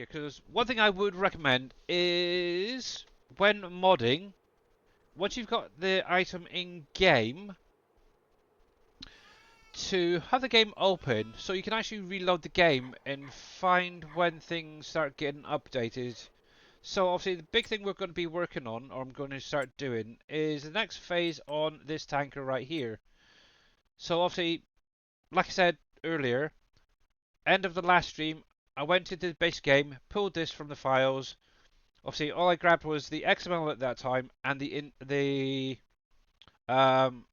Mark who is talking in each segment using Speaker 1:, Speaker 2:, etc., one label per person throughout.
Speaker 1: Because one thing I would recommend is when modding, once you've got the item in game, to have the game open so you can actually reload the game and find when things start getting updated. So obviously the big thing we're going to be working on, or I'm going to start doing, is the next phase on this tanker right here. So obviously, like I said earlier, end of the last stream, I went to the base game, pulled this from the files. Obviously, all I grabbed was the XML at that time and the um,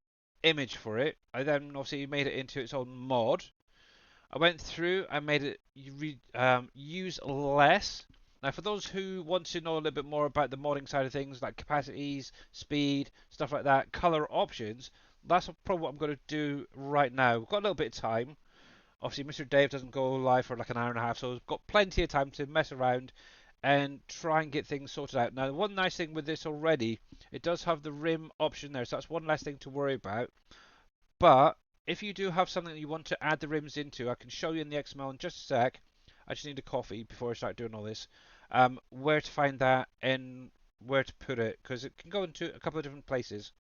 Speaker 1: image for it. I then obviously made it into its own mod. I went through and made it use less. Now, for those who want to know a little bit more about the modding side of things, like capacities, speed, stuff like that, color options, that's probably what I'm going to do right now. We've got a little bit of time. Obviously, Mr. Dave doesn't go live for like an hour and a half, so we've got plenty of time to mess around and try and get things sorted out. Now, one nice thing with this already, it does have the rim option there, so that's one less thing to worry about. But if you do have something that you want to add the rims into, I can show you in the XML in just a sec. I just need a coffee before I start doing all this. Where to find that and where to put it, because it can go into a couple of different places.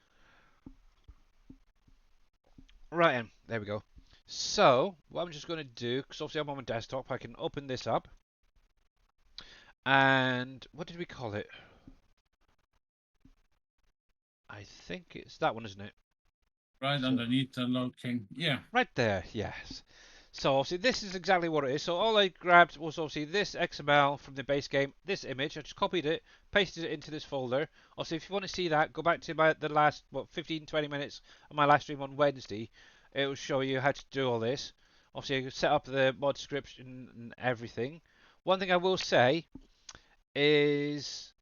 Speaker 1: Right, then, there we go. So, what I'm just going to do, because obviously I'm on my desktop, I can open this up. And what did we call it? I think it's that one, isn't it?
Speaker 2: Right
Speaker 1: So,
Speaker 2: underneath the locking. Yeah.
Speaker 1: right there, yes. So obviously this is exactly what it is. So all I grabbed was obviously this XML from the base game, this image. I just copied it, pasted it into this folder. Also, if you want to see that, go back to the last 15-20 minutes of my last stream on Wednesday. It will show you how to do all this. Obviously, you set up the mod description and everything. One thing I will say is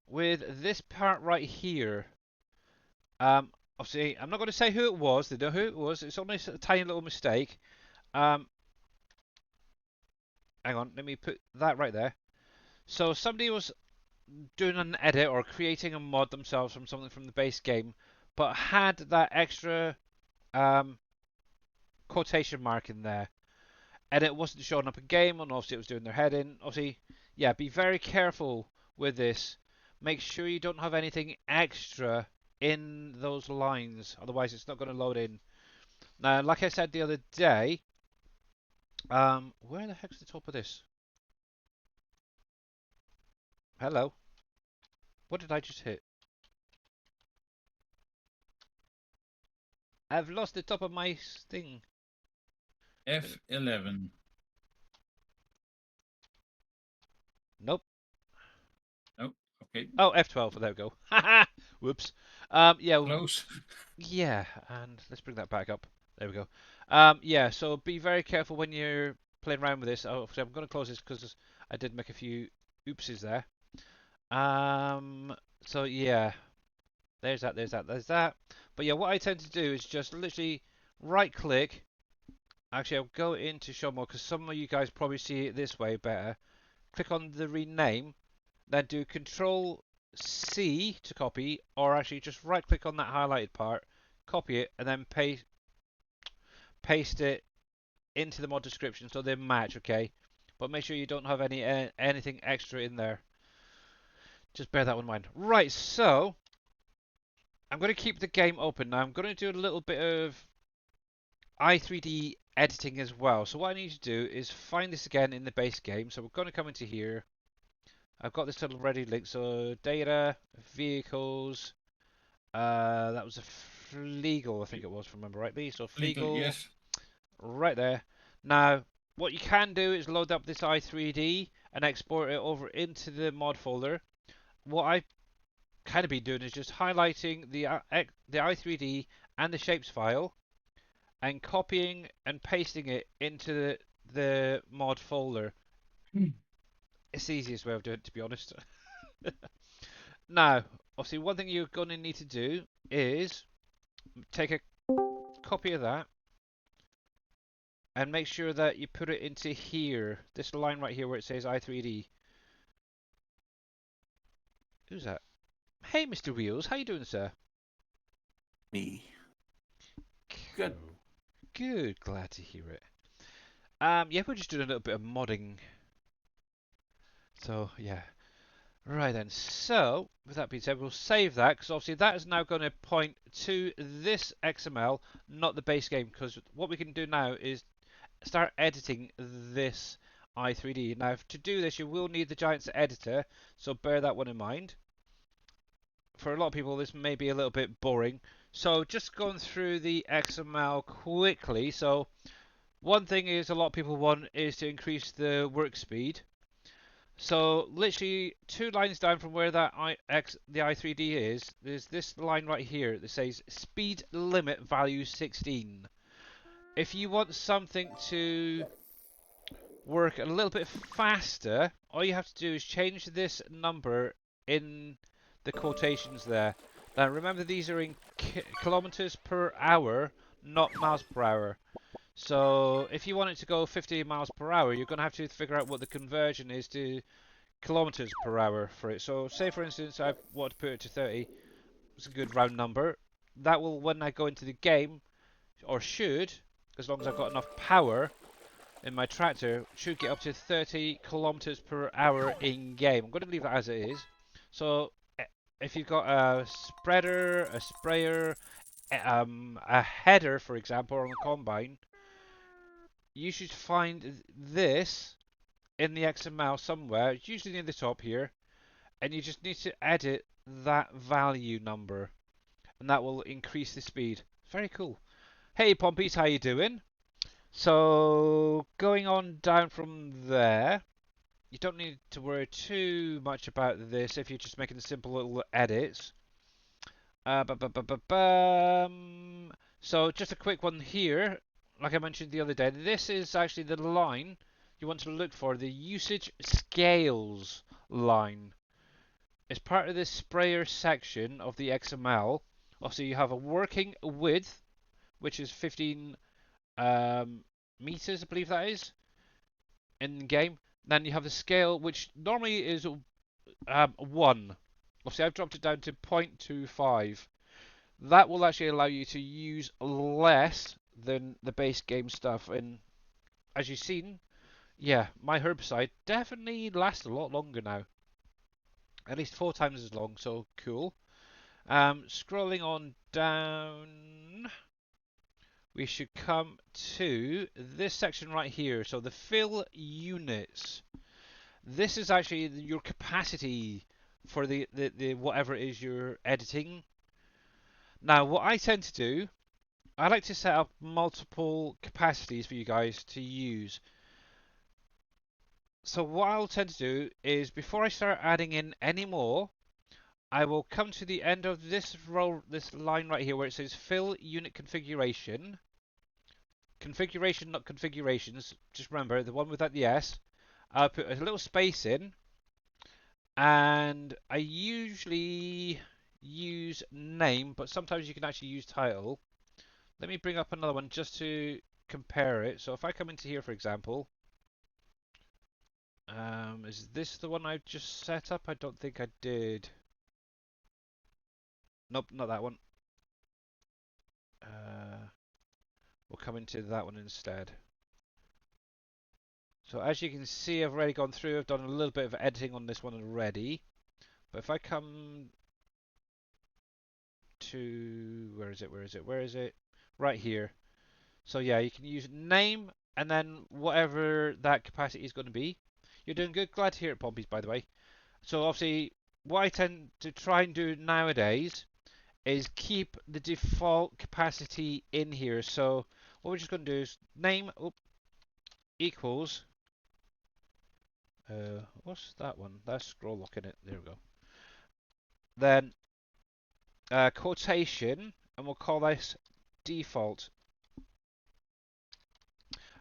Speaker 1: with this part right here. Obviously, I'm not going to say who it was. They know who it was. It's only a tiny little mistake. Um, hang on, let me put that right there. So somebody was doing an edit or creating a mod themselves from something from the base game, but had that extra um, quotation mark in there, and it wasn't showing up in game, and obviously it was doing their heading. Obviously, yeah, be very careful with this. Make sure you don't have anything extra in those lines, otherwise it's not going to load in. Now, like I said the other day, where the heck's the top of this? Hello? What did I just hit? I've lost the top of my thing.
Speaker 2: F11.
Speaker 1: Nope.
Speaker 2: Oh, okay.
Speaker 1: Oh, F12. There we go. Haha. Whoops. Yeah.
Speaker 2: Close.
Speaker 1: Yeah, and let's bring that back up. There we go. Yeah, so be very careful when you're playing around with this. Oh, so I'm going to close this because I did make a few oopses there. So yeah, there's that, there's that, there's that. But yeah, what I tend to do is just literally right click. Actually, I'll go into show more because some of you guys probably see it this way better. Click on the rename, then do Control C to copy, or actually just right click on that highlighted part, copy it, and then paste it into the mod description so they match, okay? But make sure you don't have anything extra in there. Just bear that in mind. Right, so I'm going to keep the game open now. I'm going to do a little bit of i3D editing as well. So what I need to do is find this again in the base game. So we're going to come into here. I've got this little ready link. So data, vehicles. That was a Fleagle, I think it was, if I remember rightly. So Fleagle,
Speaker 2: Yes.
Speaker 1: right there. Now, what you can do is load up this i3D and export it over into the mod folder. What I kind of been doing is just highlighting the i3D and the shapes file and copying and pasting it into the mod folder. It's the easiest way of doing it, to be honest. Now, obviously, one thing you're going to need to do is take a copy of that and make sure that you put it into here. This line right here where it says i3D. Who's that? Hey, Mr. Wheels, how you doing, sir?
Speaker 3: Me. Good.
Speaker 1: Good, glad to hear it. Yeah, we're just doing a little bit of modding. So yeah. Right then. So with that being said, we'll save that because obviously that is now going to point to this XML, not the base game. Because what we can do now is start editing this i3D. Now, to do this, you will need the Giants editor, so bear that one in mind. For a lot of people, this may be a little bit boring. So, just going through the XML quickly. So, one thing is a lot of people want is to increase the work speed. So, literally 2 lines down from where the i3D is, there's this line right here that says speed limit value 16. If you want something to work a little bit faster, all you have to do is change this number in the quotations there. Now remember these are in kilometers per hour, not miles per hour. So if you want it to go 50 miles per hour, you're going to have to figure out what the conversion is to kilometers per hour for it. So say for instance I want to put it to 30, it's a good round number. That will, when I go into the game, or should, as long as I've got enough power, in my tractor should get up to 30 kilometers per hour in game. I'm going to leave that as it is. So if you've got a spreader, a sprayer, a header, for example, on a combine, you should find this in the XML somewhere, usually near the top here, and you just need to edit that value number, and that will increase the speed. Very cool. Hey Pompies, how you doing? So going on down from there, you don't need to worry too much about this if you're just making simple little edits. So just a quick one here, like I mentioned the other day, this is actually the line you want to look for, the usage scales line. It's part of this sprayer section of the XML. Also, you have a working width, which is 15 meters, I believe that is, in game. Then you have the scale, which normally is 1. Obviously, I've dropped it down to 0.25. That will actually allow you to use less than the base game stuff. And as you've seen, yeah, my herbicide definitely lasts a lot longer now. At least 4 times as long, so cool. Scrolling on down, we should come to this section right here. So the fill units. This is actually your capacity for the whatever it is you're editing. Now, what I tend to do, I like to set up multiple capacities for you guys to use. So what I'll tend to do is before I start adding in any more, I will come to the end of this row, this line right here where it says fill unit configuration. Configuration, not configurations. Just remember the one without the S. I'll put a little space in, and I usually use name, but sometimes you can actually use title. Let me bring up another one just to compare it. So if I come into here, for example, is this the one I've just set up? I don't think I did. Nope, not that one. We'll come into that one instead. So as you can see, I've already gone through. I've done a little bit of editing on this one already. But if I come to, where is it? Where is it? Where is it? Right here. So yeah, you can use name and then whatever that capacity is going to be. You're doing good. Glad to hear it, Pompies, by the way. So obviously, what I tend to try and do nowadays is keep the default capacity in here. So what we're just going to do is name equals. What's that one? That's scroll lock in it. There we go. Then quotation, and we'll call this default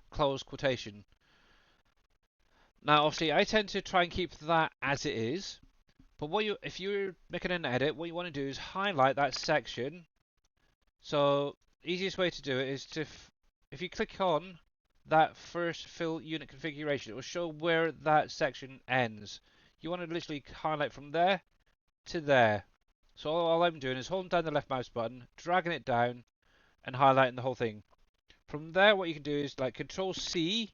Speaker 1: close quotation. Now, obviously, I tend to try and keep that as it is. But if you're making an edit, what you want to do is highlight that section. So, easiest way to do it is if you click on that first fill unit configuration, it will show where that section ends. You want to literally highlight from there to there. So all I'm doing is holding down the left mouse button, dragging it down, and highlighting the whole thing. From there, what you can do is like Control C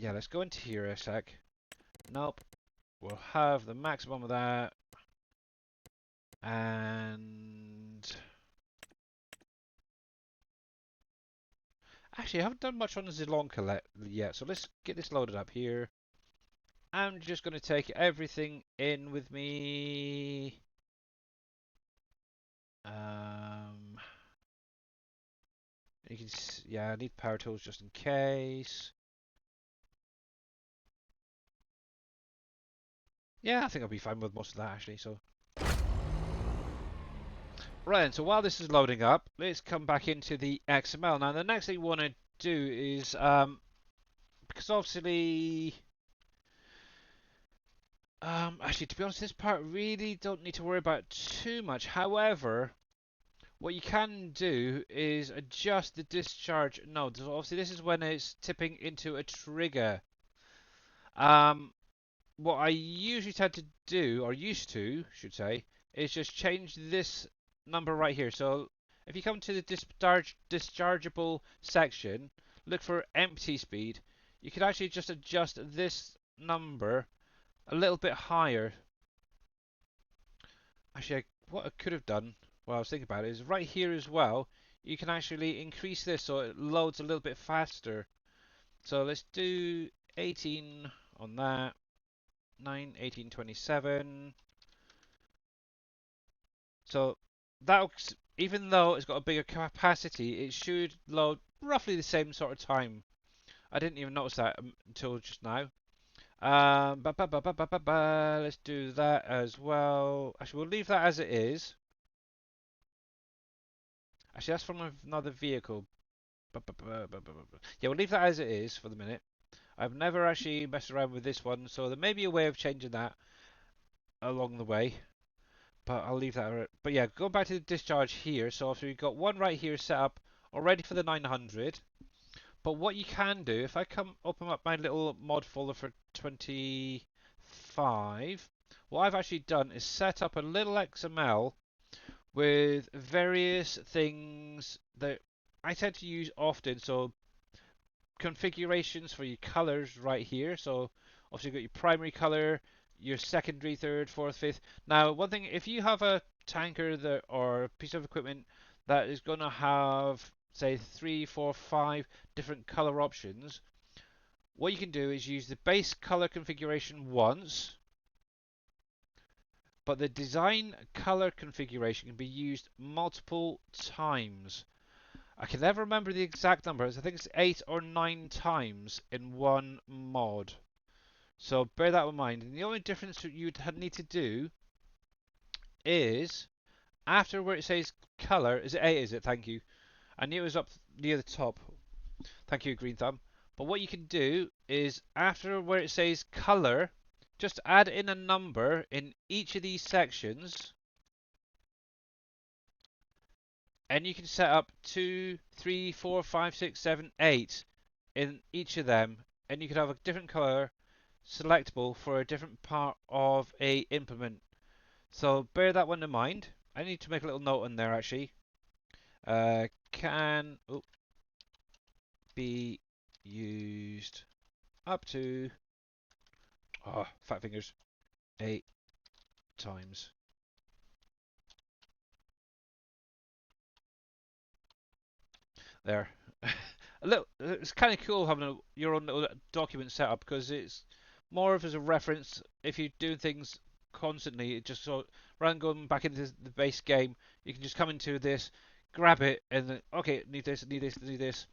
Speaker 1: Yeah, let's go into here a sec. Nope. We'll have the maximum of that. And actually, I haven't done much on the Zelonka yet, so let's get this loaded up here. I'm just going to take everything in with me. You can, yeah, I need power tools just in case. Yeah, I think I'll be fine with most of that actually. So, right, and so while this is loading up, let's come back into the XML. Now, the next thing we want to do is, because obviously, actually, to be honest, this part really don't need to worry about too much. However, what you can do is adjust the discharge node. So obviously, this is when it's tipping into a trigger. Um, what I usually tend to do, or used to, should say, is just change this number right here. So if you come to the dischargeable section, look for empty speed. You can actually just adjust this number a little bit higher. Actually, what I could have done while I was thinking about it is right here as well. You can actually increase this so it loads a little bit faster. So let's do 18 on that. 9, 18, 27. So that, even though it's got a bigger capacity, it should load roughly the same sort of time. I didn't even notice that until just now. Let's do that as well. Actually, we'll leave that as it is. Actually, that's from another vehicle. Yeah, we'll leave that as it is for the minute. I've never actually messed around with this one, so there may be a way of changing that along the way. But I'll leave that. But yeah, go back to the discharge here. So we've got one right here set up already for the 900. But what you can do, if I come open up my little mod folder for 25, what I've actually done is set up a little XML with various things that I tend to use often. So configurations for your colors right here. So obviously you've got your primary color, your secondary, third, fourth, fifth. Now, one thing, if you have a tanker that or a piece of equipment that is going to have, say, 3, 4, 5 different color options, what you can do is use the base color configuration once, but the design color configuration can be used multiple times. I can never remember the exact numbers. I think it's 8 or 9 times in one mod. So bear that in mind. And the only difference that you'd need to do is after where it says color, is it 8? Is it? Thank you. I knew it was up near the top. Thank you, Green Thumb. But what you can do is after where it says color, just add in a number in each of these sections, and you can set up 2, 3, 4, 5, 6, 7, 8 in each of them, and you could have a different color selectable for a different part of a implement. So bear that one in mind. I need to make a little note in there actually. Can be used up to fat fingers 8 times. There. A little. It's kind of cool having your own little document set up because it's more of as a reference. If you do things constantly, it just so rather than going back into the base game, you can just come into this, grab it, and then okay, need this, need this, need this.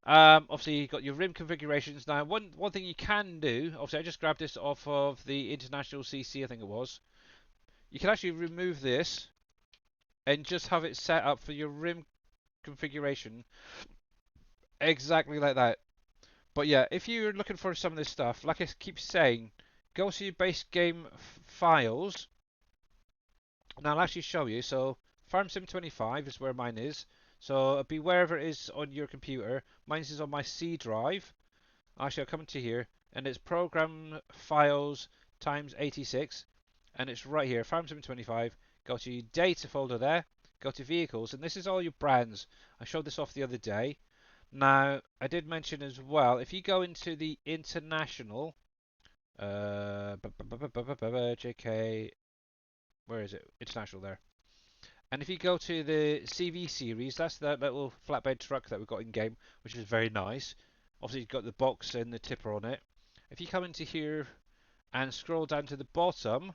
Speaker 1: Obviously you've got your rim configurations. Now, one thing you can do, obviously I just grabbed this off of the International CC, I think it was. You can actually remove this and just have it set up for your rim configuration exactly like that. But yeah, if you're looking for some of this stuff, like I keep saying, go to your base game files, and I'll actually show you. So Farm Sim 25 is where mine is. So be wherever it is on your computer. Mine is on my C drive. Actually, I'll come to here, and it's Program Files times 86, and it's right here, Farm Sim 25. Go to your Data folder there. Go to Vehicles, and this is all your brands. I showed this off the other day. Now, I did mention as well, if you go into the international, JK, where is it? International there. And if you go to the CV series, that's that little flatbed truck that we've got in game, which is very nice. Obviously, you've got the box and the tipper on it. If you come into here and scroll down to the bottom,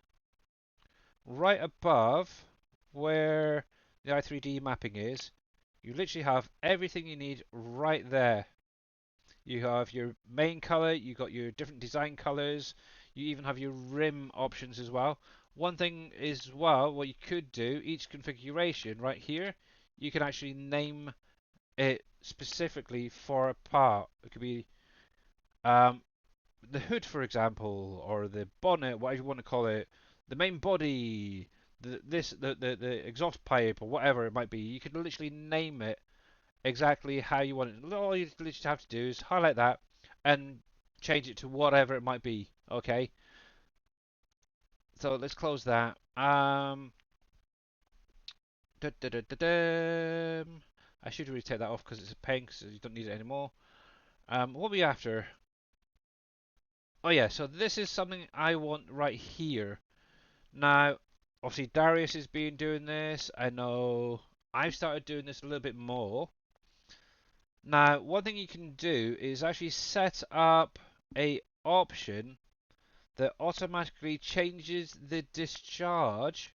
Speaker 1: right above where the i3D mapping is, you literally have everything you need right there. You have your main color, you got your different design colors, you even have your rim options as well. One thing is, well, what you could do, each configuration right here, you can actually name it specifically for a part. It could be um, the hood, for example, or the bonnet, whatever you want to call it, the main body, the exhaust pipe, or whatever it might be. You could literally name it exactly how you want it. All you literally have to do is highlight that and change it to whatever it might be. Okay, so let's close that. Da, da, da, da, da. I should really take that off because it's a pain, because you don't need it anymore. What are we after? Oh yeah, so this is something I want right here. Now, obviously Darius has been doing this. I know I've started doing this a little bit more. Now, one thing you can do is actually set up a option that automatically changes the discharge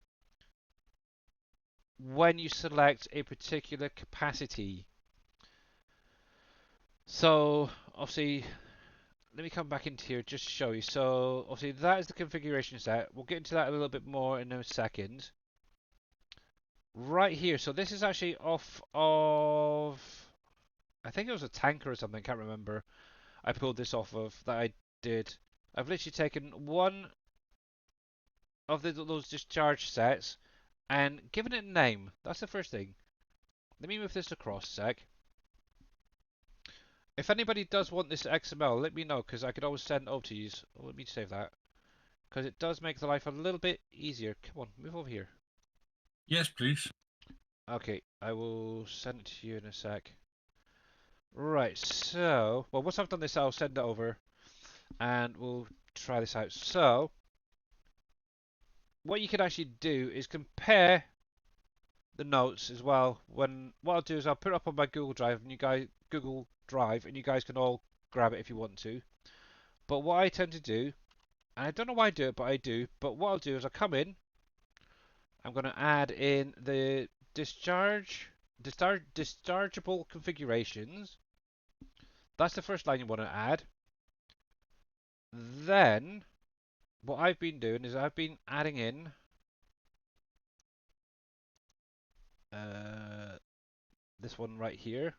Speaker 1: when you select a particular capacity. So, obviously, let me come back into here just to show you. So, obviously, that is the configuration set. We'll get into that a little bit more in a second. Right here, so this is actually off of, I think it was a tanker or something, I can't remember. I pulled this off of that I did. I've literally taken one of those discharge sets and given it a name. That's the first thing. Let me move this across a sec. If anybody does want this XML, let me know, because I could always send it over to you. Oh, let me save that, because it does make the life a little bit easier. Come on, move over here.
Speaker 2: Yes, please.
Speaker 1: Okay, I will send it to you in a sec. Right, so, well, once I've done this, I'll send it over, and we'll try this out. So, what you can actually do is compare the notes as well. When what I'll do is I'll put it up on my Google Drive, and you guys can all grab it if you want to. But what I tend to do, and I don't know why I do it, but I do. But what I'll do is I'll come in. I'm going to add in the dischargeable configurations. That's the first line you want to add. Then what I've been doing is I've been adding in uh, this one right here.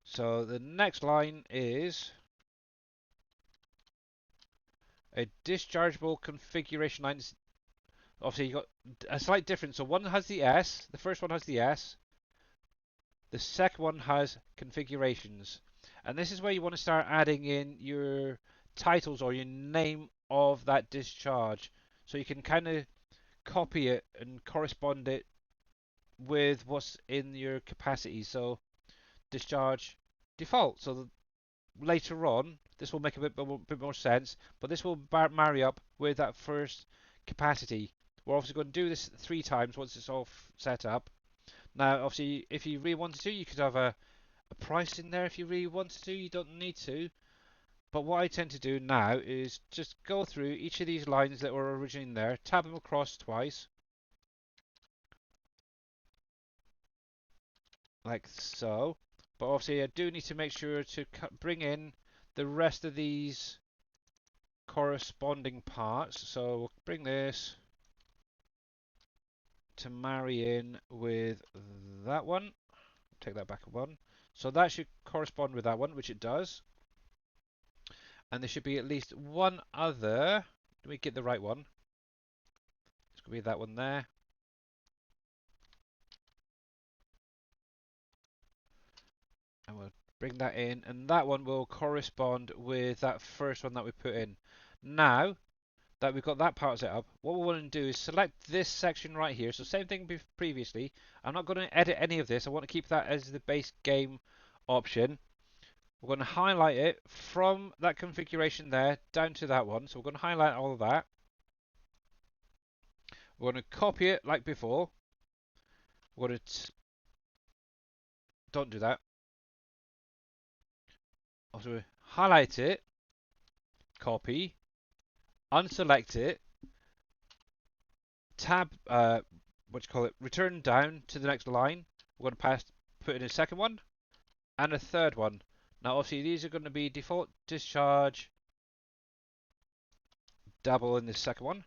Speaker 1: So the next line is a dischargeable configuration line. Obviously, you got a slight difference. So one has the S, the first one has the S, the second one has configurations. And this is where you want to start adding in your titles or your name of that discharge. So you can kind of copy it and correspond it with what's in your capacity. So discharge default. So later on, this will make a bit more sense, but this will marry up with that first capacity. We're obviously going to do this 3 times once it's all set up. Now, obviously, if you really wanted to, you could have a price in there if you really wanted to. You don't need to. But what I tend to do now is just go through each of these lines that were originally in there, tab them across twice, like so. But obviously, I do need to make sure to bring in the rest of these corresponding parts. So we'll bring this to marry in with that one. Take that back one. So that should correspond with that one, which it does. And there should be at least one other. Let me get the right one. It's going to be that one there. And we'll bring that in. And that one will correspond with that first one that we put in. Now, that we've got that part set up, what we want to do is select this section right here. So same thing previously. I'm not going to edit any of this. I want to keep that as the base game option. We're going to highlight it from that configuration there down to that one. So we're going to highlight all of that. We're going to copy it like before. We're going to don't do that. Also highlight it, copy, unselect it, tab, what do you call it, return down to the next line. We're going to put in a second one and a third one. Now obviously these are going to be default discharge double in the second one.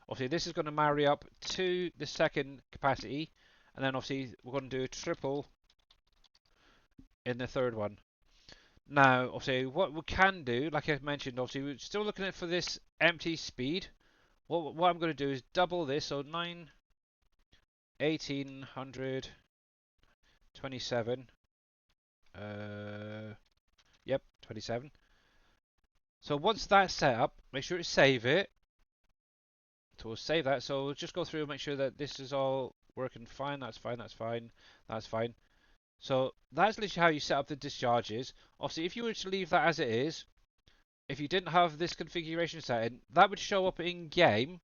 Speaker 1: Obviously this is going to marry up to the second capacity, and then obviously we're going to do a triple in the third one. Now obviously what we can do, like I mentioned, obviously we're still looking at for this empty speed. What I'm going to do is double this, so 9, 1800, 27, yep, 27. So once that's set up, make sure to save it. So we'll save that. So we'll just go through and make sure that this is all working fine. That's fine. That's fine. That's fine. So that's literally how you set up the discharges. Obviously, if you were to leave that as it is, if you didn't have this configuration setting, that would show up in game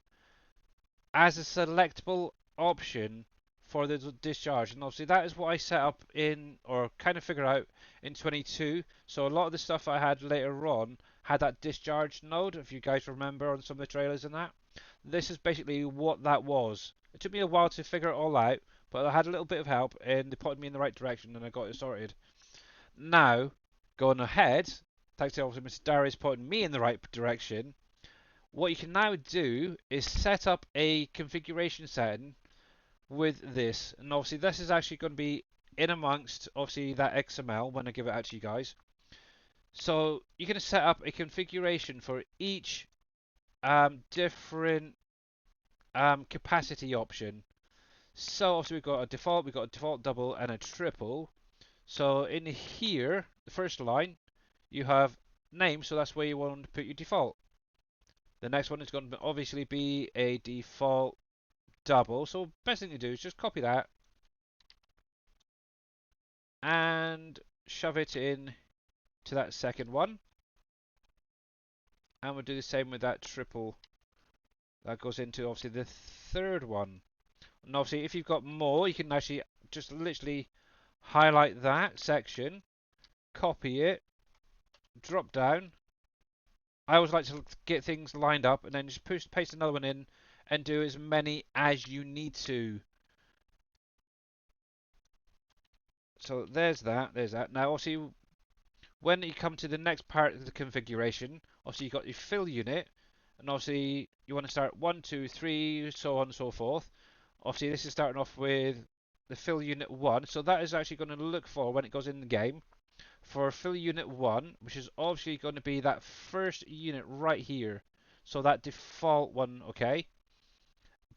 Speaker 1: as a selectable option for the discharge. And obviously that is what I set up in, or kind of figure out in 22. So a lot of the stuff I had later on had that discharge node, if you guys remember on some of the trailers and that. This is basically what that was. It took me a while to figure it all out, but I had a little bit of help and they pointed me in the right direction and I got it sorted. Now, going ahead, thanks to obviously Mr. Darius pointing me in the right direction, what you can now do is set up a configuration setting with this, and obviously this is actually going to be in amongst obviously that XML when I give it out to you guys. So you're going to set up a configuration for each different capacity option. So obviously we've got a default double and a triple. So in here, the first line, you have name, so that's where you want to put your default. The next one is going to obviously be a default double. So best thing to do is just copy that and shove it in to that second one. And we'll do the same with that triple. That goes into obviously the third one. And obviously if you've got more, you can actually just literally highlight that section, copy it, drop down. I always like to get things lined up and then just paste another one in and do as many as you need to. So there's that. Now obviously when you come to the next part of the configuration, obviously you've got your fill unit, and obviously you want to start 1, 2, 3, so on and so forth. Obviously this is starting off with the fill unit 1, so that is actually going to look for when it goes in the game for fill unit 1, which is obviously going to be that first unit right here. So that default one, okay?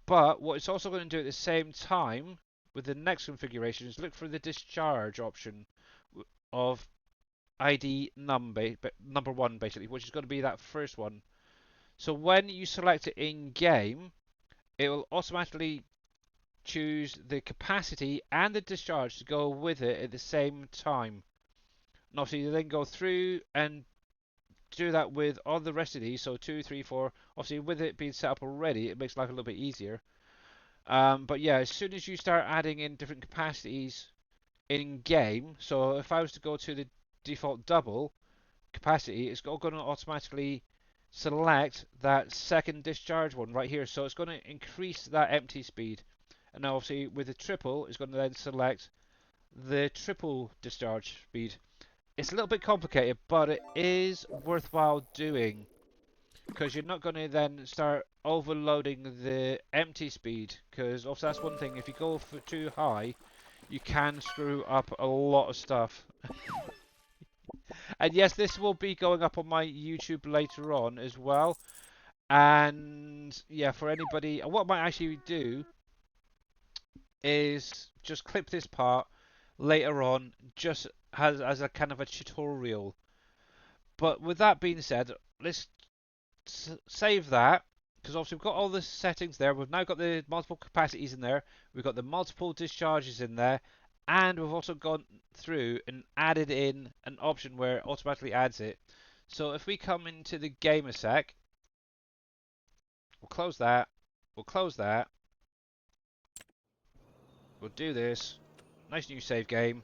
Speaker 1: But what it's also going to do at the same time with the next configuration is look for the discharge option of ID number 1 basically, which is going to be that first one. So when you select it in game, it will automatically choose the capacity and the discharge to go with it at the same time. And obviously you then go through and do that with all the rest of these, so 2, 3, 4. Obviously with it being set up already, it makes life a little bit easier. But yeah, as soon as you start adding in different capacities in game, so if I was to go to the default double capacity, it's all going to automatically select that second discharge one right here. So it's going to increase that empty speed. And now obviously with the triple, it's going to then select the triple discharge speed. It's a little bit complicated, but it is worthwhile doing because you're not going to then start overloading the empty speed, because also that's one thing, if you go for too high you can screw up a lot of stuff. And yes, this will be going up on my YouTube later on as well. And yeah, for anybody, what I might actually do is just clip this part later on, just as a kind of a tutorial. But with that being said, let's save that, because obviously we've got all the settings there. We've now got the multiple capacities in there. We've got the multiple discharges in there. And we've also gone through and added in an option where it automatically adds it. So if we come into the game a sec, we'll close that. We'll close that. We'll do this. Nice new save game.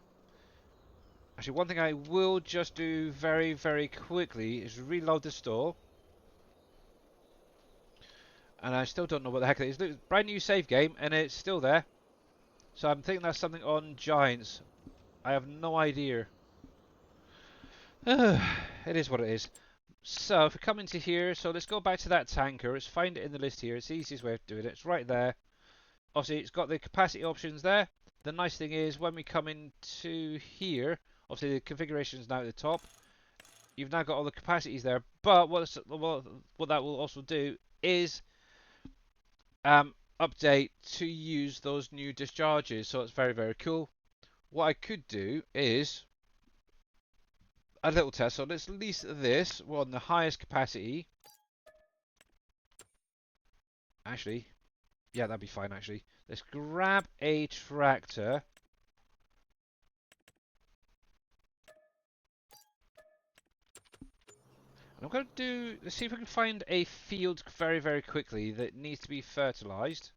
Speaker 1: Actually, one thing I will just do very, very quickly is reload the store. And I still don't know what the heck it is. Look, brand new save game, and it's still there. So I'm thinking that's something on Giants. I have no idea. It is what it is. So if we come into here, so let's go back to that tanker. Let's find it in the list here. It's the easiest way of doing it. It's right there. Obviously, it's got the capacity options there. The nice thing is when we come into here, obviously the configuration is now at the top. You've now got all the capacities there. But what that will also do is update to use those new discharges. So it's very, very cool. What I could do is a little test. So let's lease this. We're on the highest capacity. Actually, yeah, that'd be fine, actually. Let's grab a tractor. And I'm going to do... Let's see if we can find a field very, very quickly that needs to be fertilised.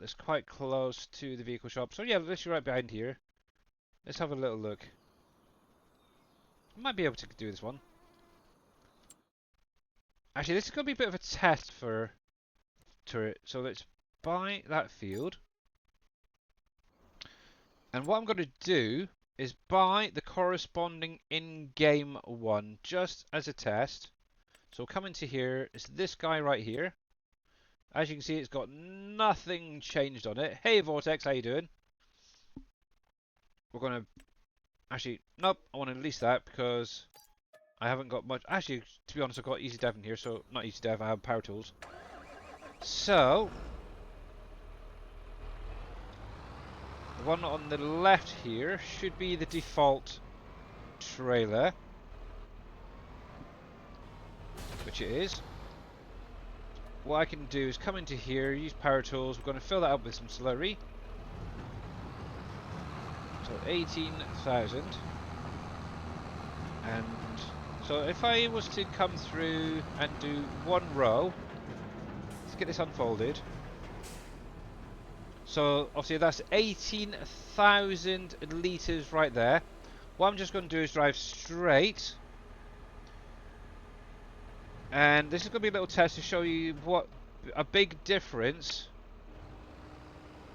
Speaker 1: It's quite close to the vehicle shop. So yeah, literally right behind here. Let's have a little look. I might be able to do this one. Actually, this is going to be a bit of a test for turret. So let's buy that field. And what I'm going to do is buy the corresponding in-game one just as a test. So we'll come into here. It's this guy right here. As you can see, it's got nothing changed on it. Hey, Vortex, how you doing? We're going to... Actually, nope, I want to lease that because I haven't got much... Actually, to be honest, I've got Easy Dev in here, so... Not Easy Dev, I have Power Tools. So... The one on the left here should be the default trailer. Which it is. What I can do is come into here, use Power Tools. We're going to fill that up with some slurry. So 18,000. And so if I was to come through and do one row, let's get this unfolded. So obviously that's 18,000 litres right there. What I'm just going to do is drive straight. And this is going to be a little test to show you what a big difference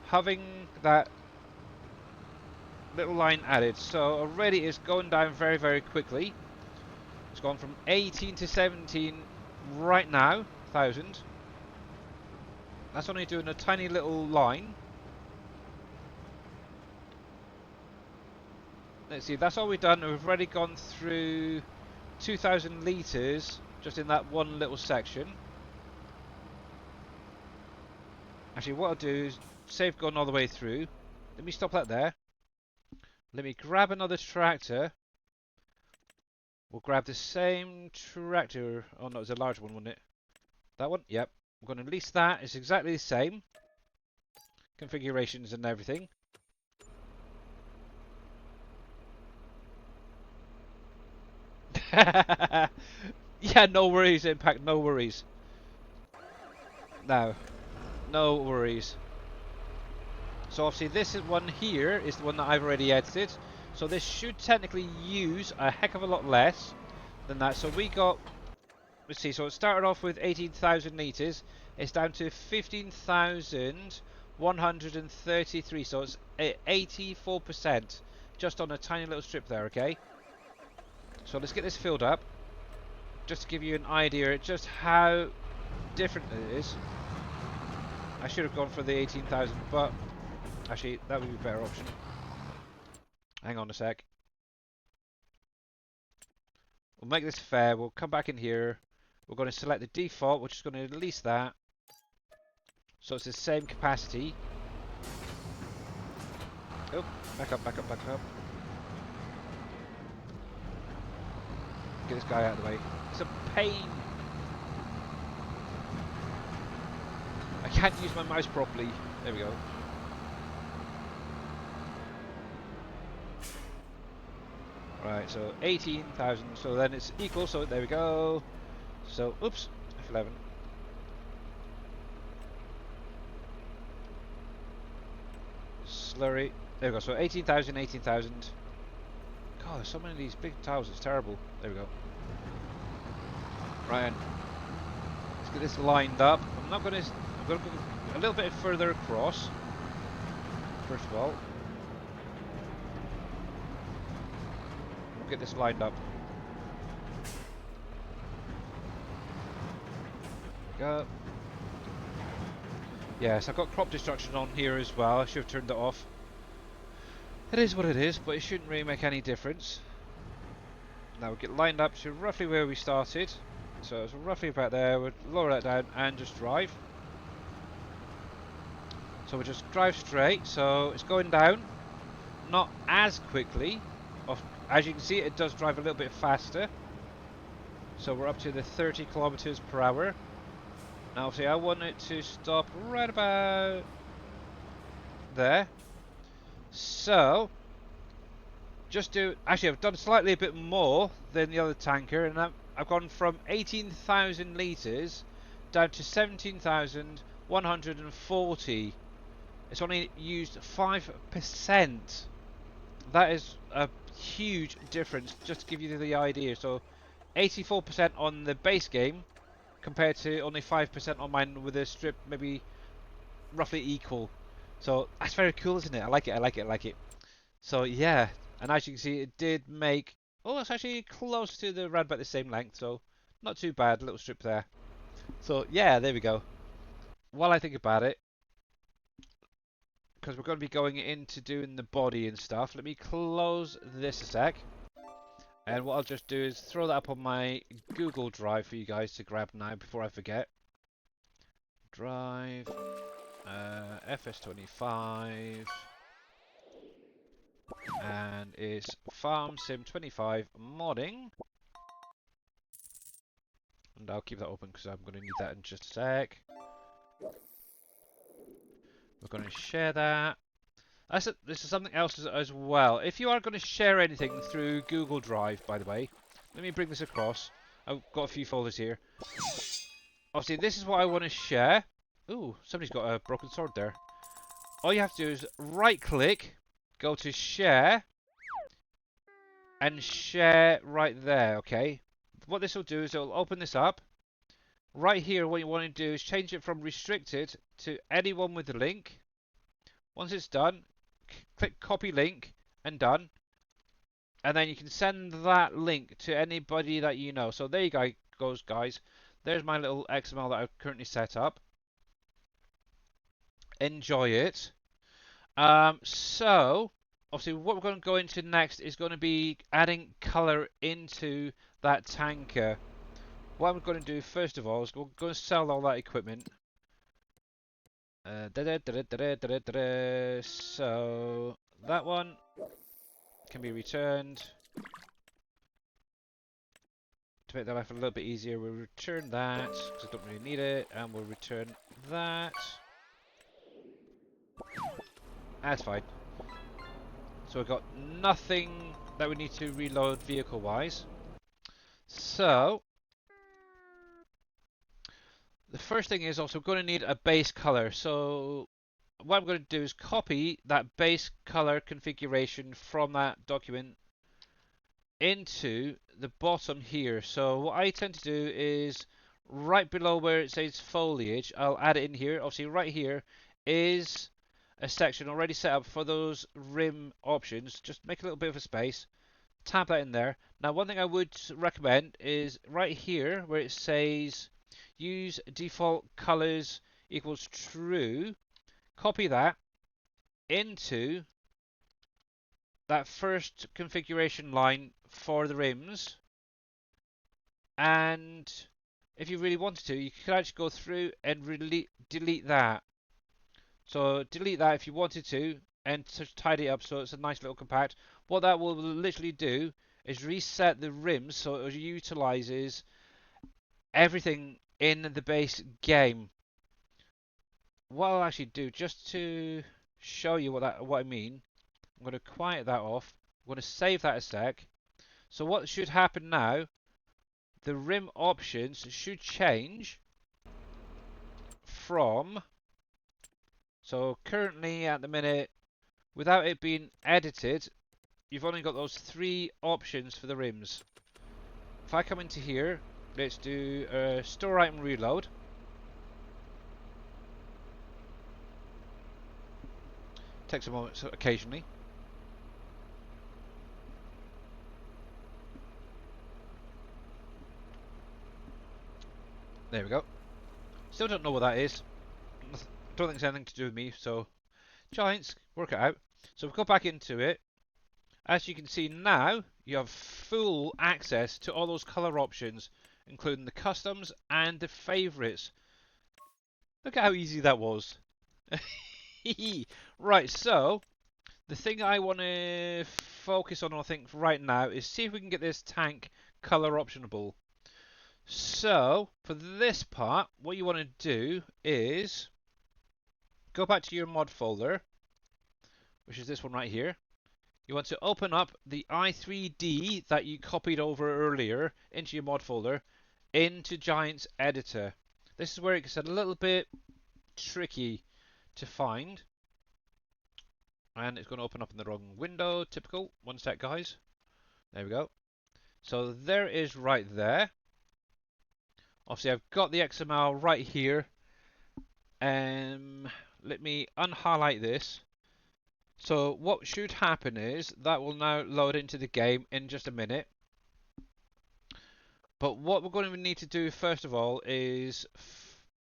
Speaker 1: having that little line added. So already it's going down very, very quickly. It's gone from 18 to 17 right now, 1,000. That's only doing a tiny little line. Let's see, that's all we've done. We've already gone through 2,000 litres just in that one little section. Actually, what I'll do is save gone all the way through. Let me stop that there. Let me grab another tractor. We'll grab the same tractor. Oh no, it's a large one, wasn't it? That one? Yep. I'm going to lease that. It's exactly the same. Configurations and everything. Yeah, no worries, Impact, no worries. No. No worries. So obviously this one here is the one that I've already edited. So this should technically use a heck of a lot less than that. So we got, let's see, so it started off with 18,000 litres. It's down to 15,133. So it's 84% just on a tiny little strip there, okay? So let's get this filled up. Just to give you an idea just how different it is. I should have gone for the 18,000, but actually that would be a better option. Hang on a sec. We'll make this fair. We'll come back in here. We're going to select the default, which is going to release that. So it's the same capacity. Oh, back up, back up, back up. Get this guy out of the way. It's a pain. I can't use my mouse properly. There we go. Right, so 18,000. So then it's equal. So there we go. So, oops, F11. Slurry. There we go. So 18,000, 18,000. God, there's so many of these big tiles. It's terrible. There we go. Right, let's get this lined up. I'm not going to. I'm going to go a little bit further across. First of all, we'll get this lined up. Go. Yes, I've got crop destruction on here as well. I should have turned it off. It is what it is, but it shouldn't really make any difference. Now we'll get lined up to roughly where we started. So it's roughly about there. We'll lower that down and just drive. So we'll just drive straight. So it's going down, not as quickly. As you can see, it does drive a little bit faster. So we're up to the 30 kilometers per hour. Now, see, I want it to stop right about there. So, actually, I've done slightly a bit more than the other tanker, and I've gone from 18,000 litres down to 17,140. It's only used 5%. That is a huge difference, just to give you the idea. So, 84% on the base game, compared to only 5% on mine with a strip maybe roughly equal. So that's very cool, isn't it? I like it, I like it, I like it. So yeah, and as you can see, it did make... Oh, it's actually close to the around about the same length, so not too bad, little strip there. So yeah, there we go. While I think about it, because we're going to be going into doing the body and stuff, let me close this a sec. And what I'll just do is throw that up on my Google Drive for you guys to grab now before I forget. Drive, FS25, and it's Farm Sim 25 modding. And I'll keep that open because I'm going to need that in just a sec. We're going to share that. This is something else as well. If you are going to share anything through Google Drive, by the way, let me bring this across. I've got a few folders here. Obviously, this is what I want to share. Ooh, somebody's got a broken sword there. All you have to do is right-click, go to share, and share right there, okay? What this will do is it will open this up. Right here, what you want to do is change it from restricted to anyone with the link. Once it's done, click copy link and done. And then you can send that link to anybody that you know. So there you goes, guys. There's my little XML that I've currently set up. Enjoy it. So, obviously, what we're going to go into next is going to be adding color into that tanker. What I'm going to do first of all is we're going to sell all that equipment. So that one can be returned. To make that life a little bit easier, we'll return that because I don't really need it, and we'll return that. That's fine. So we've got nothing that we need to reload vehicle-wise. So the first thing is also going to need a base color. So what I'm going to do is copy that base color configuration from that document into the bottom here. So what I tend to do is right below where it says foliage, I'll add it in here. Obviously right here is a section already set up for those rim options. Just make a little bit of a space, tap that in there. Now one thing I would recommend is right here where it says use default colors equals true, copy that into that first configuration line for the rims, and if you really wanted to, you could actually go through and delete that. So delete that if you wanted to, and to tidy it up so it's a nice little compact. What that will literally do is reset the rims so it utilizes everything in the base game. What I'll actually do, just to show you what I mean, I'm going to quiet that off. I'm going to save that a sec. So what should happen now, the rim options should change from, so currently at the minute, without it being edited, you've only got those 3 options for the rims. If I come into here, let's do store item reload. Takes a moment occasionally. There we go. Still don't know what that is. Don't think it's anything to do with me, so Giants, work it out. So we go back into it. As you can see now, you have full access to all those color options, including the customs and the favorites. Look at how easy that was. Right, so the thing I want to focus on, I think, right now is see if we can get this tank color optionable. So for this part, what you want to do is go back to your mod folder, which is this one right here. You want to open up the i3D that you copied over earlier into your mod folder, into Giants Editor. This is where it gets a little bit tricky to find. And it's going to open up in the wrong window, typical. One sec, guys. There we go. So there is right there. Obviously, I've got the XML right here. Let me unhighlight this. So what should happen is that will now load into the game in just a minute. But what we're going to need to do first of all is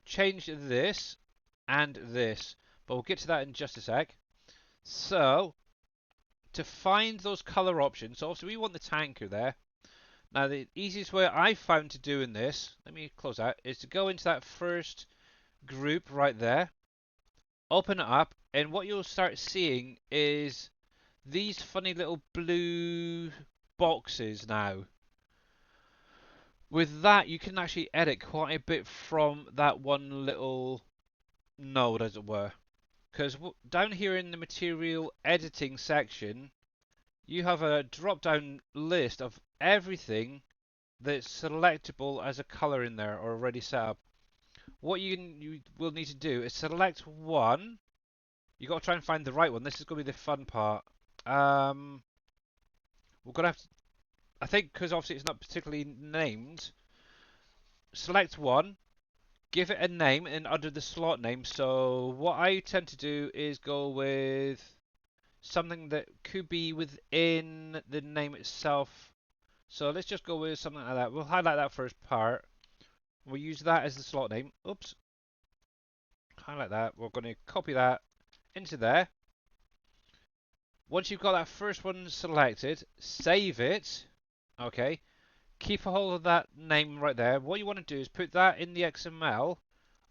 Speaker 1: change this and this. But we'll get to that in just a sec. So to find those color options, so obviously we want the tanker there. Now the easiest way I've found to doing this, let me close that, is to go into that first group right there, open it up, and what you'll start seeing is these funny little blue boxes now. With that, you can actually edit quite a bit from that one little node, as it were. Because down here in the material editing section, you have a drop down list of everything that's selectable as a color in there or already set up. What you will need to do is select one. You got to try and find the right one. This is going to be the fun part. We're going to have to, I think, because obviously it's not particularly named. Select one, give it a name, and under the slot name. So what I tend to do is go with something that could be within the name itself. So let's just go with something like that. We'll highlight that first part. We'll use that as the slot name. Oops. Highlight that. We're going to copy that into there. Once you've got that first one selected, save it. Okay. Keep a hold of that name right there. What you want to do is put that in the XML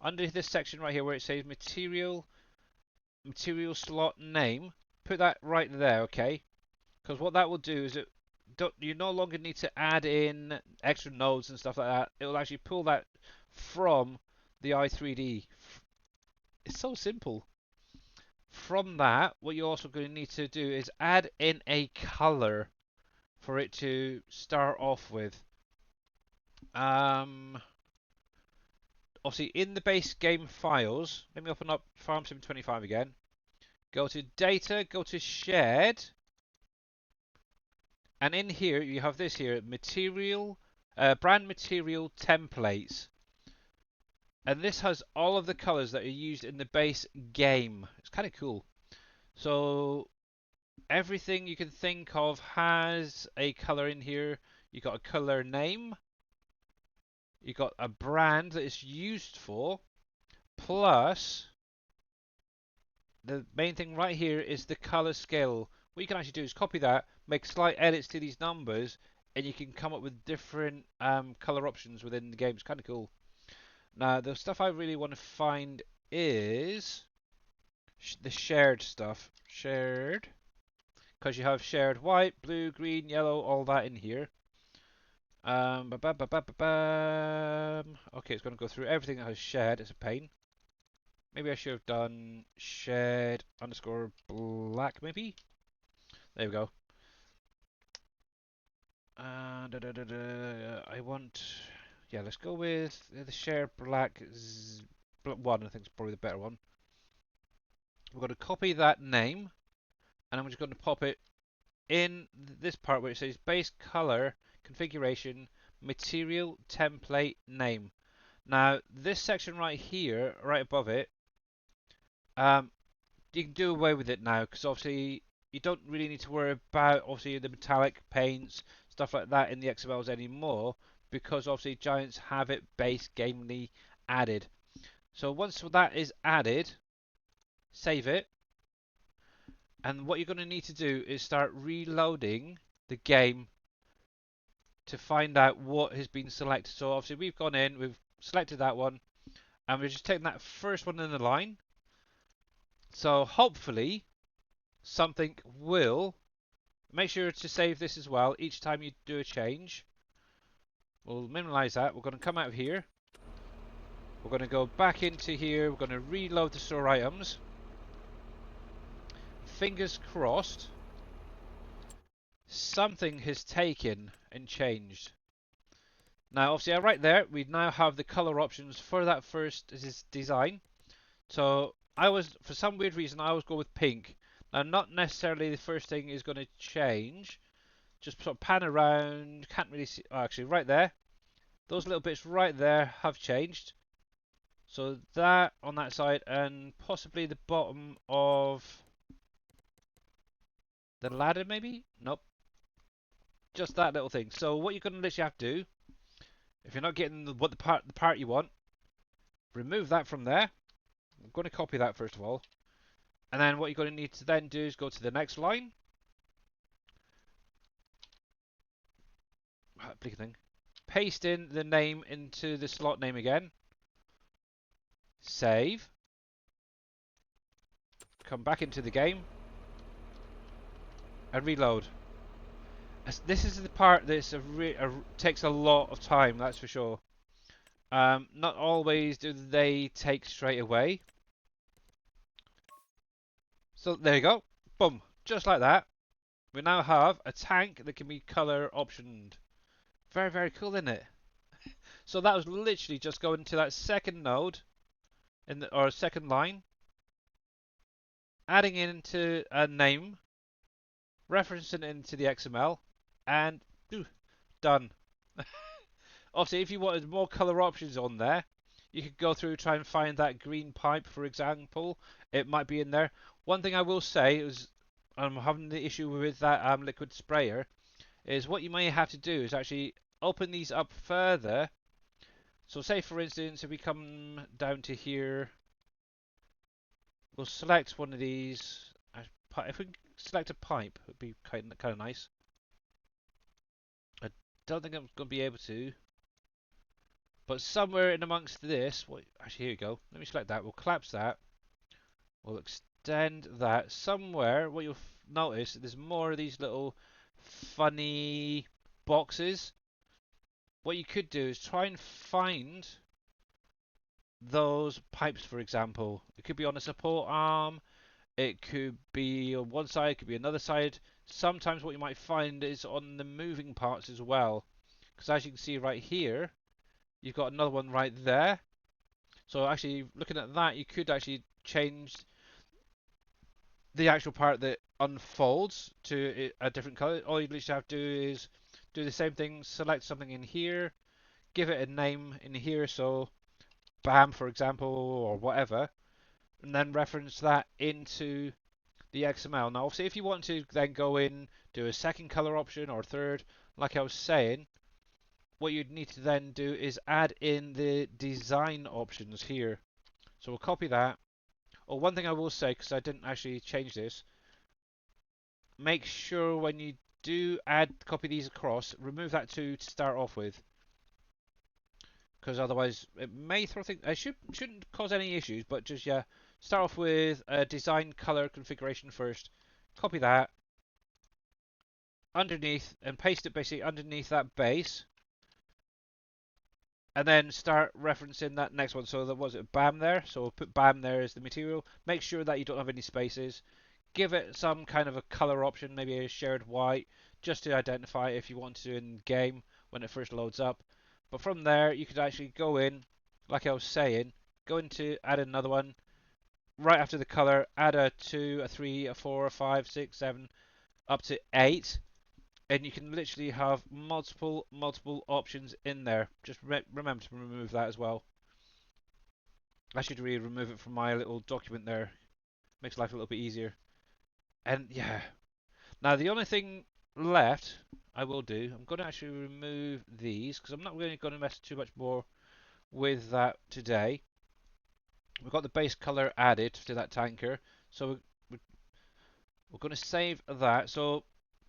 Speaker 1: under this section right here where it says material slot name. Put that right there, okay? Because what that will do is you no longer need to add in extra nodes and stuff like that. It will actually pull that from the i3D. It's so simple. From that, what you're also going to need to do is add in a color for it to start off with. Obviously, in the base game files, let me open up Farm Sim 25 again. Go to Data, go to Shared, and in here you have this here, Material, Brand Material Templates. And this has all of the colors that are used in the base game. It's kind of cool. So everything you can think of has a color in here. You got a color name. You got a brand that it's used for. Plus, the main thing right here is the color scale. What you can actually do is copy that, make slight edits to these numbers, and you can come up with different color options within the game. It's kind of cool. Now, the stuff I really want to find is the shared stuff. Shared. because you have shared white, blue, green, yellow, all that in here. Okay, it's going to go through everything that has shared. It's a pain. Maybe I should have done shared underscore black, maybe? There we go. I want... Yeah, let's go with the shared black one. I think is probably the better one. We're going to copy that name, and I'm just going to pop it in this part where it says base color configuration material template name. Now this section right here, right above it, you can do away with it now because obviously you don't really need to worry about obviously the metallic paints, stuff like that in the XMLs anymore because obviously Giants have it base gamely added. So once that is added, save it, and what you're going to need to do is start reloading the game to find out what has been selected. So obviously we've gone in, we've selected that one, and we're just taking that first one in the line. So hopefully something will... Make sure to save this as well each time you do a change. We'll minimize that. We're going to come out of here. We're going to go back into here. We're going to reload the store items. Fingers crossed. Something has taken and changed. Now, obviously, right there, we now have the color options for that first design. So, for some weird reason, I always go with pink. Now, not necessarily the first thing is going to change. Just sort of pan around. Can't really see. Oh, actually, right there. Those little bits right there have changed. So that on that side and possibly the bottom of the ladder maybe? Nope. Just that little thing. So what you're going to literally have to do, if you're not getting the part you want, remove that from there. I'm going to copy that first of all. And then what you're going to need to then do is go to the next line. Bleak thing. Paste in the name into the slot name again. Save. Come back into the game. And reload. This is the part that takes a lot of time, that's for sure. Not always do they take straight away. So there you go. Boom. Just like that. We now have a tank that can be color optioned. Very, very cool, isn't it? So that was literally just going to that second node, or second line, adding into a name, referencing it into the XML, and done. Obviously, if you wanted more color options on there, you could go through try and find that green pipe, for example. It might be in there. One thing I will say is I'm having the issue with that liquid sprayer is what you may have to do is actually open these up further. So say for instance if we come down to here, we'll select one of these. If we select a pipe, it would be kind of nice. I don't think I'm going to be able to. But somewhere in amongst this, actually here we go. Let me select that. We'll collapse that. We'll extend that. Somewhere, what you'll notice, there's more of these little funny boxes. What you could do is try and find those pipes, for example. It could be on a support arm. It could be on one side. It could be another side. Sometimes what you might find is on the moving parts as well. Because as you can see right here, you've got another one right there. So actually, looking at that, you could actually change the actual part that unfolds to a different color. All you literally have to do is do the same thing, select something in here, give it a name in here, so BAM for example, or whatever, and then reference that into the XML. Now obviously if you want to then go in, do a second color option or third, like I was saying, what you'd need to then do is add in the design options here. So we'll copy that. Oh, one thing I will say, because I didn't actually change this, make sure when you do copy these across, remove that 2 to start off with. Because otherwise it may throw things, it shouldn't cause any issues, but just, yeah, start off with a design color configuration first. Copy that. underneath and paste it basically underneath that base, and then start referencing that next one. So there was it BAM there. So we'll put BAM there as the material. Make sure that you don't have any spaces. Give it some kind of a color option, maybe a shared white, just to identify if you want to in game when it first loads up. But from there, you could actually go in, like I was saying, go into add another one. Right after the color, add a 2, a 3, a 4, a 5, 6, 7, up to 8, and you can literally have multiple options in there. Just remember to remove that as well. I should really remove it from my little document there. Makes life a little bit easier. And yeah, now the only thing left I will do, I'm going to actually remove these because I'm not really going to mess too much more with that today. We've got the base color added to that tanker, so we're going to save that. So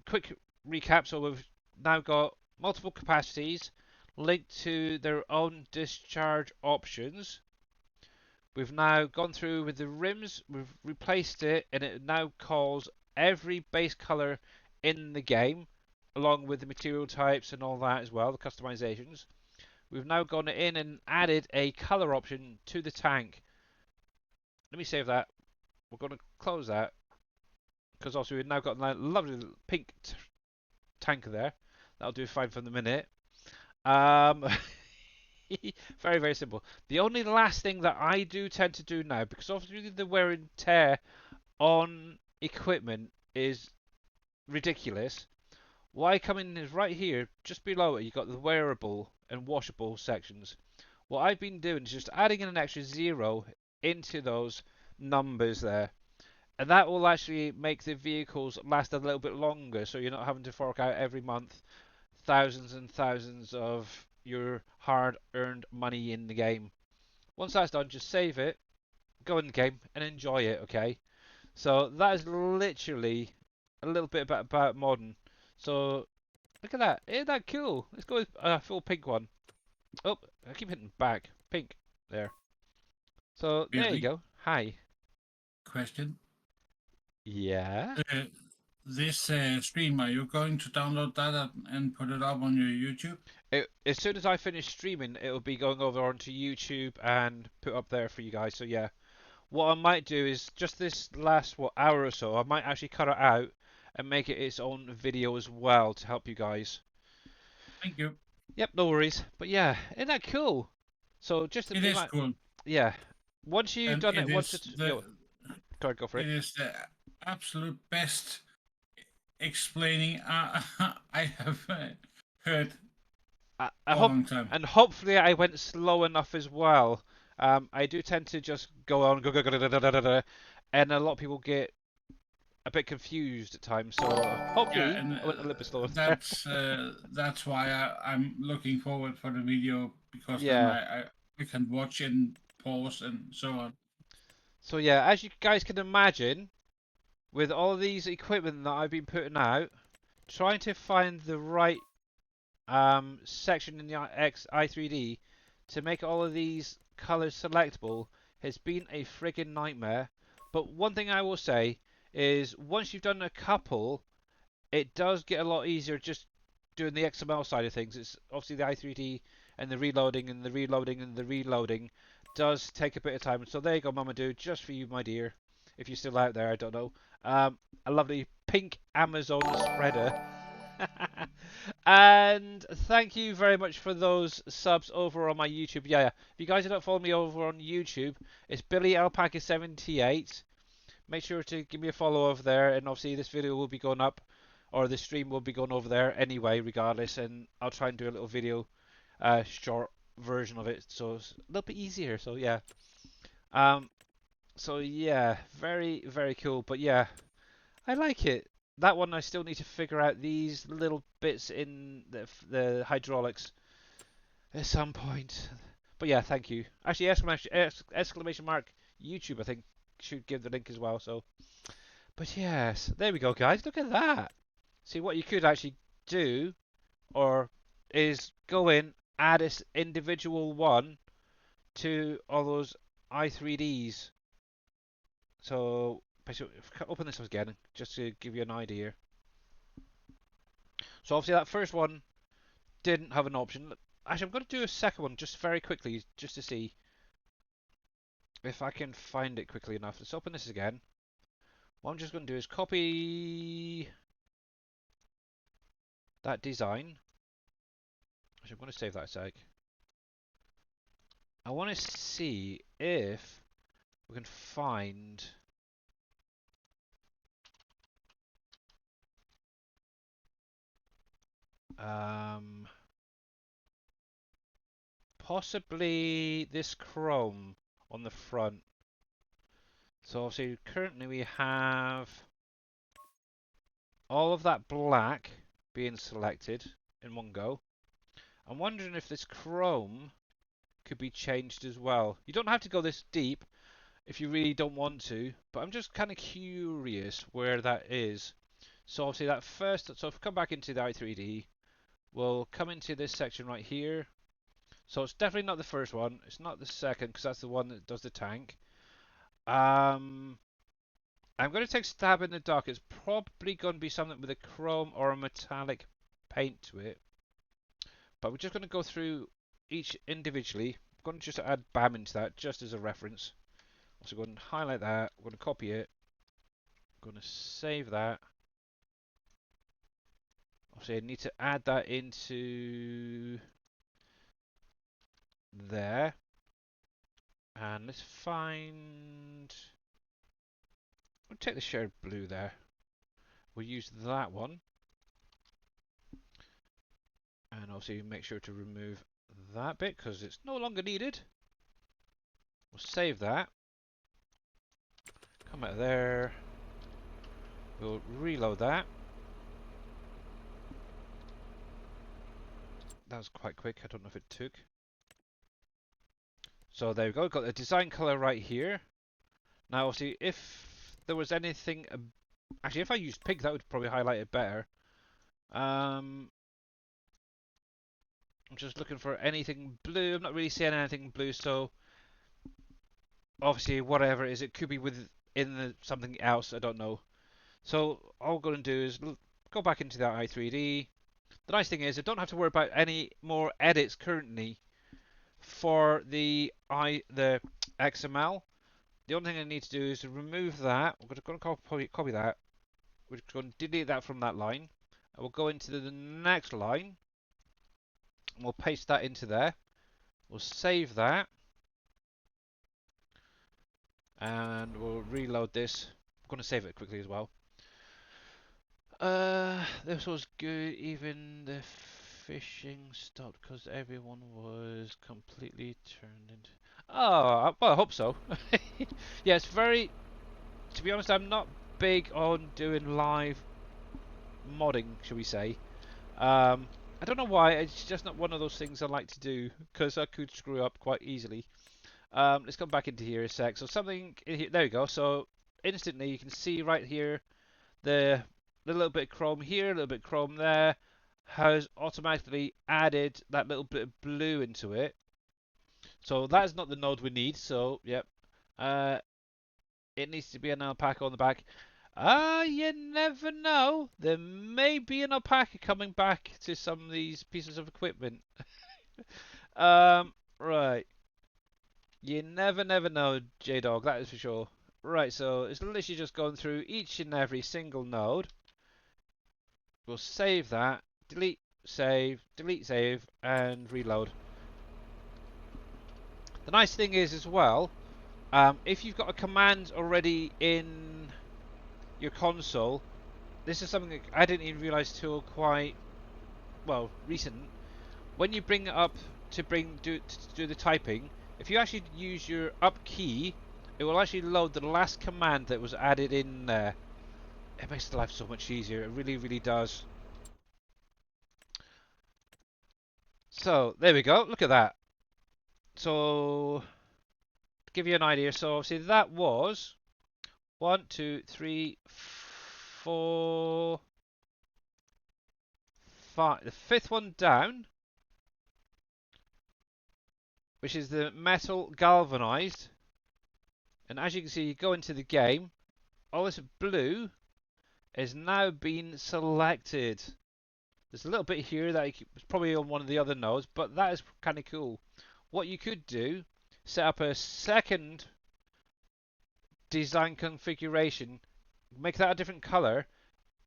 Speaker 1: quick recap, so we've now got multiple capacities linked to their own discharge options. We've now gone through with the rims, we've replaced it, and it now calls every base color in the game, along with the material types and all that as well, the customizations. We've now gone in and added a color option to the tank. Let me save that. We're going to close that because also we've now got a lovely pink tanker there. That'll do fine for the minute. Um, very simple. The only last thing that I do tend to do now, because obviously the wear and tear on equipment is ridiculous. What I come in is right here, just below it, you've got the wearable and washable sections. What I've been doing is just adding in an extra 0 into those numbers there. And that will actually make the vehicles last a little bit longer, so you're not having to fork out every month thousands and thousands of your hard-earned money in the game. Once that's done, just save it, go in the game, and enjoy it, okay? So that is literally a little bit about modern. So look at that. Isn't that cool? Let's go with a full pink one. Oh, I keep hitting back. Pink. There. So there you
Speaker 2: Really?
Speaker 1: go. Hi.
Speaker 2: Question.
Speaker 1: Yeah.
Speaker 2: Uh, this stream, are you going to download that and put it up on your YouTube?
Speaker 1: As soon as I finish streaming, it'll be going over onto YouTube and put up there for you guys. So yeah, what I might do is just this last hour or so, I might actually cut it out and make it its own video as well to help you guys.
Speaker 2: Thank you.
Speaker 1: Yep, no worries. But yeah, isn't that cool? So just to
Speaker 2: It
Speaker 1: be
Speaker 2: is
Speaker 1: my
Speaker 2: cool,
Speaker 1: yeah, once you've
Speaker 2: and
Speaker 1: done it, once it's go for it.
Speaker 2: it is the absolute best explaining I have heard
Speaker 1: I
Speaker 2: for a
Speaker 1: hope,
Speaker 2: long time.
Speaker 1: and hopefully I went slow enough as well. I do tend to just go on, and a lot of people get a bit confused at times. So
Speaker 2: Yeah,
Speaker 1: hopefully
Speaker 2: and
Speaker 1: I went a little bit slower there.
Speaker 2: that's why I'm looking forward for the video, because then
Speaker 1: Yeah.
Speaker 2: I can watch and pause and so on.
Speaker 1: So yeah, as you guys can imagine, with all these equipment that I've been putting out, trying to find the right section in the i3D to make all of these colors selectable has been a friggin' nightmare. But one thing I will say is once you've done a couple, it does get a lot easier just doing the XML side of things. It's obviously the i3D and the reloading and the reloading and the reloading does take a bit of time. So there you go, Mama Dude, just for you, my dear. If you're still out there, I don't know. A lovely pink Amazon spreader. And thank you very much for those subs over on my YouTube. Yeah, if you guys don't follow me over on YouTube, it's Billy Alpaca 78. Make sure to give me a follow over there, and obviously this video will be going up, or the stream will be going over there anyway, regardless. And I'll try and do a little video, short version of it, so it's a little bit easier. So yeah, um, so yeah, very cool. But yeah, I like it. That one I still need to figure out these little bits in the hydraulics at some point. But yeah, thank you. Actually, exclamation mark YouTube I think should give the link as well. So, but yes, there we go, guys. Look at that. See what you could actually do, or is go in, add this individual one to all those i3ds. So, basically, open this up again just to give you an idea. So obviously that first one didn't have an option. Actually, I'm going to do a second one just very quickly, just to see if I can find it quickly enough. Let's open this again. What I'm just going to do is copy that design. Actually, I'm going to save that a sec. I want to see if we can find um, possibly this chrome on the front. So obviously currently we have all of that black being selected in one go. I'm wondering if this chrome could be changed as well. You don't have to go this deep if you really don't want to, but I'm just kind of curious where that is. So obviously that first, so if we come back into the i3D, we'll come into this section right here. So it's definitely not the first one, it's not the second, because that's the one that does the tank. I'm going to take stab in the dark. It's probably going to be something with a chrome or a metallic paint to it. But we're just going to go through each individually. I'm going to just add BAM into that just as a reference. So go and highlight that. I'm going to copy it. I'm going to save that. Obviously, I need to add that into there. And let's find. We'll take the shared blue there. We'll use that one. And obviously, make sure to remove that bit because it's no longer needed. We'll save that. Come out of there. We'll reload that. That was quite quick. I don't know if it took. So there we go. Got the design color right here. Now, obviously, if there was anything, actually, if I used pink, that would probably highlight it better. I'm just looking for anything blue. I'm not really seeing anything blue, so obviously, whatever it is, it could be within something else. I don't know. So all I'm going to do is go back into that i3D. The nice thing is I don't have to worry about any more edits currently for the XML. The only thing I need to do is to remove that. We're going to copy that. We're going to delete that from that line. And we'll go into the next line. And we'll paste that into there. We'll save that. And we'll reload this. I'm going to save it quickly as well. This was good. Even the fishing stopped because everyone was completely turned into. Oh, well, I hope so. Yeah, it's very. To be honest, I'm not big on doing live modding, shall we say. I don't know why. It's just not one of those things I like to do because I could screw up quite easily. Let's come back into here a sec. So something in here. There we go. So instantly you can see right here the little bit of chrome here, a little bit of chrome there, has automatically added that little bit of blue into it. So that is not the node we need. So yep, it needs to be an alpaca on the back. You never know. There may be an alpaca coming back to some of these pieces of equipment. Right. You never know, J-Dog, that is for sure. Right, so it's literally just going through each and every single node. We'll save that, delete, save, and reload. The nice thing is as well, if you've got a command already in your console, this is something that I didn't even realize till quite, well, recent. When you bring it up to do the typing, if you actually use your up key, it will actually load the last command that was added in there. It makes life so much easier. It really does. So there we go. Look at that. So to give you an idea, so obviously that was 1, 2, 3, 4, 5. The fifth one down, which is the metal galvanized. And as you can see, you go into the game, all this blue has now been selected. There's a little bit here that is probably on one of the other nodes, but that is kind of cool. What you could do, set up a second design configuration, make that a different color,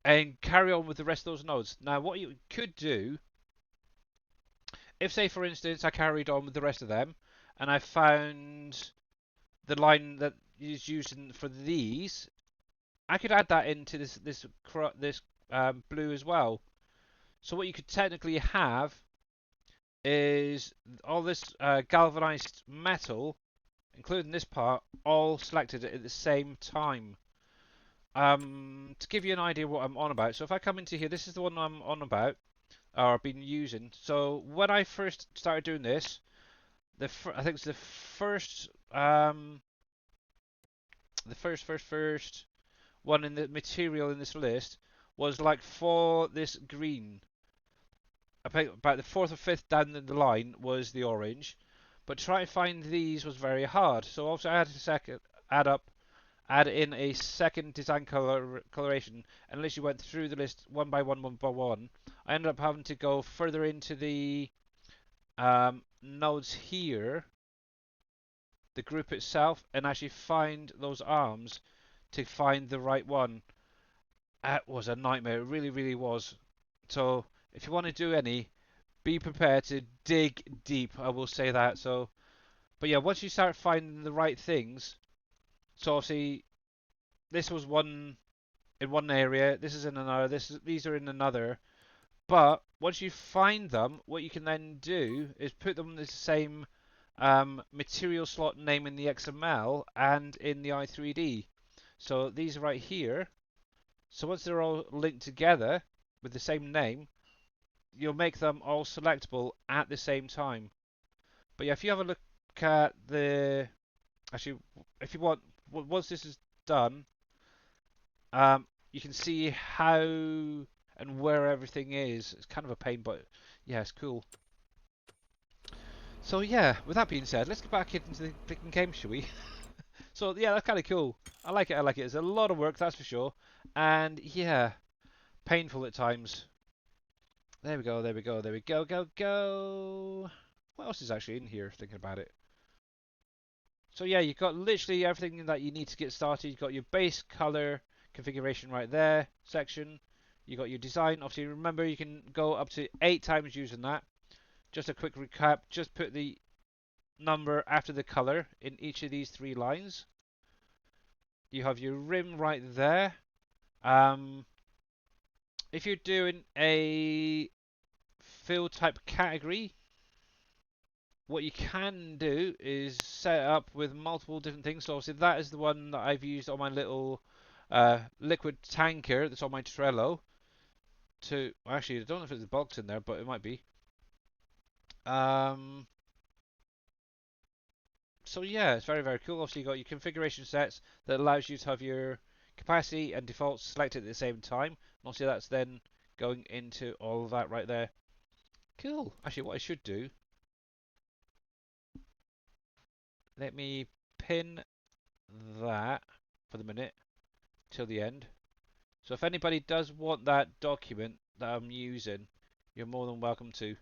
Speaker 1: and carry on with the rest of those nodes. Now, what you could do, if say for instance I carried on with the rest of them, and I found the line that is used for these, I could add that into this blue as well. So what you could technically have is all this galvanized metal, including this part, all selected at the same time. To give you an idea what I'm on about, so if I come into here, this is the one I'm on about, or I've been using. So when I first started doing this, I think it's the first one in the material in this list was like for this green. About the fourth or fifth down the line was the orange, but trying to find these was very hard. So also I had to add in a second design coloration. Unless you went through the list one by one, I ended up having to go further into the nodes here, the group itself, and actually find those arms to find the right one. That was a nightmare. It really, really was. So if you want to do any, be prepared to dig deep. I will say that. So, but yeah, once you start finding the right things, so obviously this was one in one area, this is in another, these are in another. But once you find them, what you can then do is put them in the same material slot name in the XML and in the i3D. So these are right here. So once they're all linked together with the same name, you'll make them all selectable at the same time. But yeah, if you have a look at the actually, if you want, once this is done, you can see how and where everything is. It's kind of a pain, but yeah, it's cool. So yeah, with that being said, let's get back into the freaking game, shall we? So yeah, that's kind of cool. I like it. I like it. It's a lot of work, that's for sure, and yeah, painful at times. There we go. There we go. There we go. Go go. What else is actually in here? Thinking about it. So yeah, you've got literally everything that you need to get started. You've got your base color configuration right there section. You got your design. Obviously, remember you can go up to 8 times using that. Just a quick recap. Just put the number after the color in each of these 3 lines. You have your rim right there. If you're doing a fill type category, what you can do is set it up with multiple different things. So obviously that is the one that I've used on my little liquid tanker that's on my Trello. Actually, I don't know if there's a box in there, but it might be. Um, so yeah, it's very, very cool. Obviously, you got your configuration sets that allows you to have your capacity and defaults selected at the same time. And obviously, that's then going into all of that right there. Cool. Actually, what I should do, let me pin that for the minute till the end. So if anybody does want that document that I'm using, you're more than welcome to.